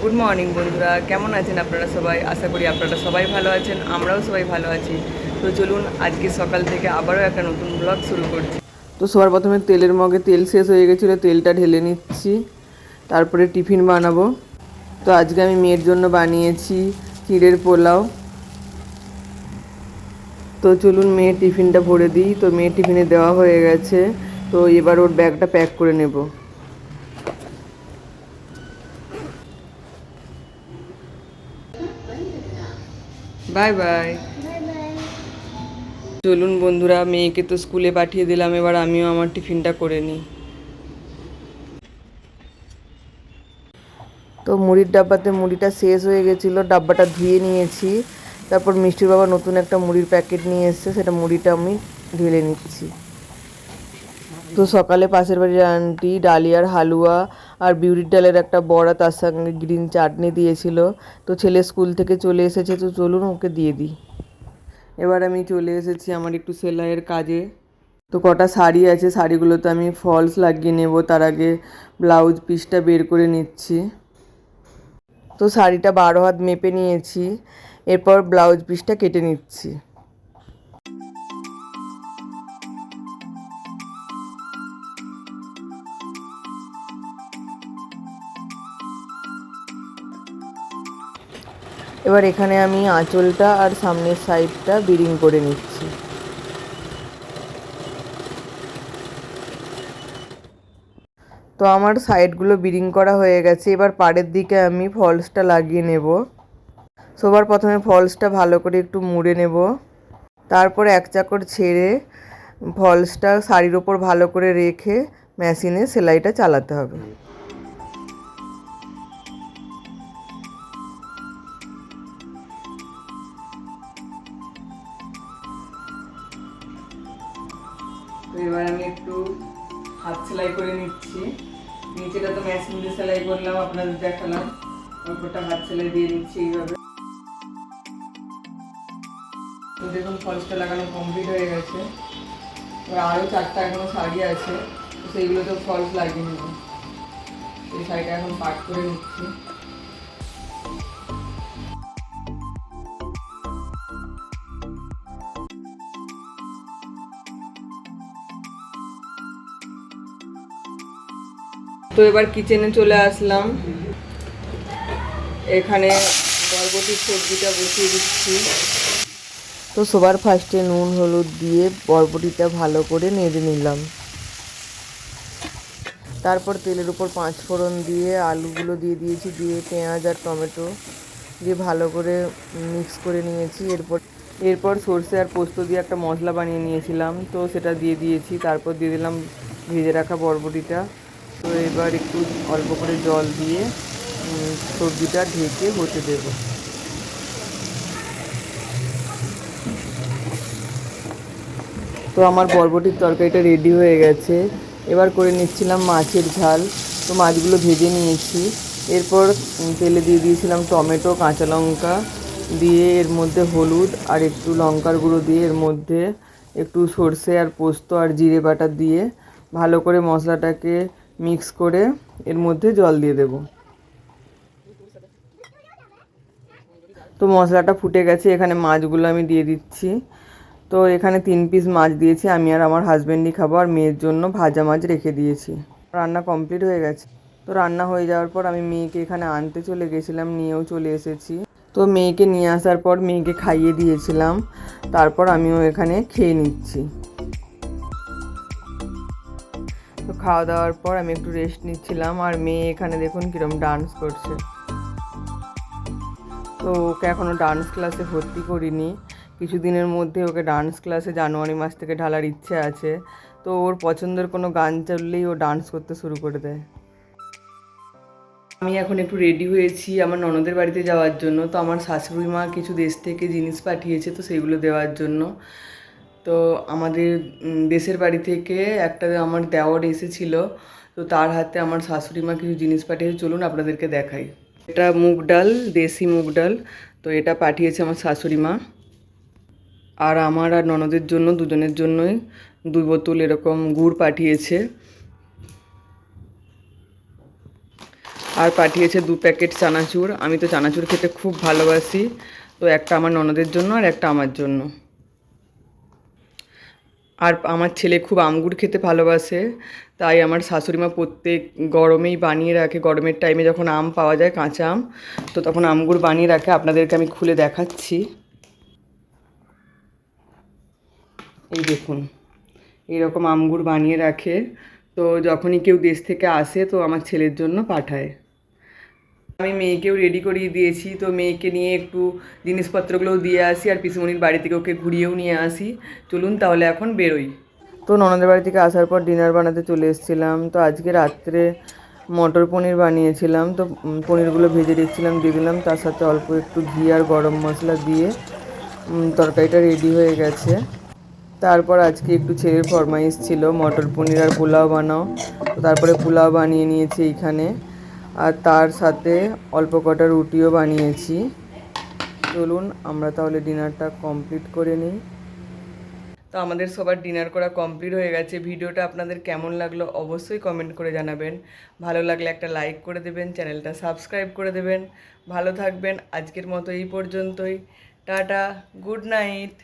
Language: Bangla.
গুড মর্নিং বন্ধুরা, কেমন আছেন আপনারা সবাই? আশা করি আপনারা সবাই ভালো আছেন, আমরাও সবাই ভালো আছি। তো চলুন আজকে সকাল থেকে আবারও একটা নতুন ব্লগ শুরু করছি। তো সবার প্রথমে তেলের মগে তেল শেষ হয়ে গেছিলো, তেলটা ঢেলে নিচ্ছি, তারপরে টিফিন বানাবো। তো আজকে আমি মেয়ের জন্য বানিয়েছি চিড়ের পোলাও। তো চলুন মেয়ের টিফিনটা ভরে দিই। তো মেয়ের টিফিনে দেওয়া হয়ে গেছে, তো এবার ওর ব্যাগটা প্যাক করে নেব। Bye bye. চলুন বন্ধুরা, মেয়েকে তো স্কুলে পাঠিয়ে দিলাম, এবার আমিও আমার টিফিনটা করে নিই। তো মুড়ির ডাব্বাতে মুড়িটা শেষ হয়ে গেছিলো, ডাব্বাটা ধুয়ে নিয়েছি। তারপর মিষ্টির বাবা নতুন একটা মুড়ির প্যাকেট নিয়ে এসছে, সেটা মুড়িটা আমি ঢেলে নিচ্ছি। তো সকালে পাশের বাড়ির আন্টি ডালিয়ার হালুয়া আর বিউলির ডালের একটা বড়া, তার সঙ্গে গ্রিন চাটনি দিয়েছিল। তো ছেলে স্কুল থেকে চলে এসেছে, তো চলুন ওকে দিয়ে দিই। এবার আমি চলে এসেছি আমার একটু সেলাইয়ের কাজে। তো কটা শাড়ি আছে, শাড়িগুলোতে আমি ফলস লাগিয়ে নেব, তার আগে ব্লাউজ পিসটা বের করে নিচ্ছি। তো শাড়িটা 12 হাত মেপে নিয়েছি, এরপর ব্লাউজ পিসটা কেটে নিচ্ছি। এবার এখানে আমি আঁচলটা আর সামনের সাইডটা বিরিং করে নিচ্ছি। তো আমার সাইডগুলো বিরিং করা হয়ে গেছে, এবার পাড়ের দিকে আমি ফলসটা লাগিয়ে নেব। সবার প্রথমে ফলসটা ভালো করে একটু মুড়ে নেব, তারপর এক চাকর ছেড়ে ফলসটা শাড়ির ওপর ভালো করে রেখে মেশিনে সেলাইটা চালাতে হবে। তো এবার আমি একটু হাত সেলাই করে নিচ্ছি। নিচেটা তো মেশিন দিয়ে সেলাই করলাম, আপনাদের দেখালাম, ওপরটা হাত সেলাই দিয়ে দিচ্ছি এইভাবে। তো দেখুন ফলসটা লাগানো কমপ্লিট হয়ে গেছে। এবার আরও 4টা এখনো শাড়ি আছে, তো সেইগুলোতে ফলস লাগিয়ে নেব। এই শাড়িটা এখন পাট করে নিচ্ছি। তো এবার কিচেনে চলে আসলাম, এখানে বরবটির সবজিটা বসিয়ে দিচ্ছি। তো সবার ফার্স্টে নুন হলুদ দিয়ে বরবটিটা ভালো করে নেড়ে নিলাম, তারপর তেলের উপর 5 ফোড়ন দিয়ে আলুগুলো দিয়ে দিয়েছি, দিয়ে পেঁয়াজ আর টমেটো দিয়ে ভালো করে মিক্স করে নিয়েছি। এরপর সর্ষে আর পোস্ত দিয়ে একটা মশলা বানিয়ে নিয়েছিলাম, তো সেটা দিয়ে দিয়েছি। তারপর দিয়ে দিলাম ভেজে রাখা বরবটিটা। তো এবার একটু অল্প করে জল দিয়ে সবজিটা ঢেকে হতে দেব। তো আমার বরবটির তরকারিটা রেডি হয়ে গেছে, এবার করে নিচ্ছিলাম মাছের ঝাল। তো মাছগুলো ভেজে নিয়েছি, এরপর তেলে দিয়ে দিয়েছিলাম টমেটো কাঁচা লঙ্কা দিয়ে, এর মধ্যে হলুদ আর একটু লঙ্কার গুঁড়ো দিয়ে, এর মধ্যে একটু সর্ষে আর পোস্ত আর জিরে বাটা দিয়ে ভালো করে মশলাটাকে মিক্স করে এর মধ্যে জল দিয়ে দেব। তো মশলাটা ফুটে গেছে, এখানে মাছগুলো আমি দিয়ে দিচ্ছি। তো এখানে 3 পিস মাছ দিয়েছি, আমি আর আমার হাজব্যান্ডই খাবো, আর মেয়ের জন্য ভাজা মাছ রেখে দিয়েছি। রান্না কমপ্লিট হয়ে গেছে। তো রান্না হয়ে যাওয়ার পর আমি মেয়েকে এখানে আনতে চলে গেছিলাম, নিয়েও চলে এসেছি। তো মেয়েকে নিয়ে আসার পর মেয়েকে খাইয়ে দিয়েছিলাম, তারপর আমিও এখানে খেয়ে নিচ্ছি। তো খাওয়া দাওয়ার পর আমি একটু রেস্ট নিচ্ছিলাম, আর মেয়ে এখানে দেখুন কীরকম ডান্স করছে। তো ওকে এখনও ডান্স ক্লাসে ভর্তি করিনি, কিছুদিনের মধ্যে ওকে ডান্স ক্লাসে জানুয়ারি মাস থেকে ঢালার ইচ্ছে আছে। তো ওর পছন্দের কোনো গান চললেই ও ডান্স করতে শুরু করে দেয়। আমি এখন একটু রেডি হয়েছি আমার ননদের বাড়িতে যাওয়ার জন্য। তো আমার শাশুড়ি মা কিছু দেশ থেকে জিনিস পাঠিয়েছে, তো সেইগুলো দেওয়ার জন্য। তো আমাদের দেশের বাড়ি থেকে একটা আমার দেওর এসেছিল, তো তার হাতে আমার শাশুড়ি মা কিছু জিনিস পাঠিয়েছে, চলুন আপনাদেরকে দেখাই। এটা মুগ ডাল, দেশি মুগ ডাল। তো এটা পাঠিয়েছে আমার শাশুড়ি মা, আর আমার আর ননদের জন্য দুজনের জন্যই 2 বোতল এরকম গুড় পাঠিয়েছে। আর পাঠিয়েছে 2 প্যাকেট চানাচুর। আমি তো চানাচুর খেতে খুব ভালোবাসি, তো একটা আমার ননদের জন্য আর একটা আমার জন্য। আর আমার ছেলে খুব আঙ্গুর খেতে ভালোবাসে, তাই আমার শাশুড়ি মা প্রত্যেক গরমেই বানিয়ে রাখে। গরমের টাইমে যখন আম পাওয়া যায়, কাঁচা আম, তো তখন আঙ্গুর বানিয়ে রাখে। আপনাদেরকে আমি খুলে দেখাচ্ছি। এই দেখুন, এইরকম আঙ্গুর বানিয়ে রাখে। তো যখনই কেউ দেশ থেকে আসে তো আমার ছেলের জন্য পাঠায়। আমি মেয়েকেও রেডি করিয়ে দিয়েছি, তো মেয়েকে নিয়ে একটু জিনিসপত্রগুলোও দিয়ে আসি, আর পিসিমণির বাড়ি থেকে ওকে ঘুরিয়েও নিয়ে আসি। চলুন তাহলে এখন বেরোই। তো ননদের বাড়ি থেকে আসার পর ডিনার বানাতে চলে এসেছিলাম। তো আজকে রাত্রে মটর পনির বানিয়েছিলাম। তো পনিরগুলো ভেজে রেখেছিলাম, দিয়ে দিলাম। তার সাথে অল্প একটু ঘি আর গরম মশলা দিয়ে তরকারিটা রেডি হয়ে গেছে। তারপর আজকে একটু ছেলের ফরমাইশ ছিল মটর পনির আর পোলাও বানাও, তো তারপরে পোলাও বানিয়ে নিয়েছি এইখানে। আর তার সাথে অল্প কটা রুটিও বানিয়েছি। চলুন আমরা তাহলে ডিনারটা কমপ্লিট করে নিই। তো আমাদের সবার ডিনার করা কমপ্লিট হয়ে গেছে। ভিডিওটা আপনাদের কেমন লাগলো অবশ্যই কমেন্ট করে জানাবেন। ভালো লাগলে একটা লাইক করে দেবেন, চ্যানেলটা সাবস্ক্রাইব করে দেবেন। ভালো থাকবেন। আজকের মতো এই পর্যন্তই। Tata, good night.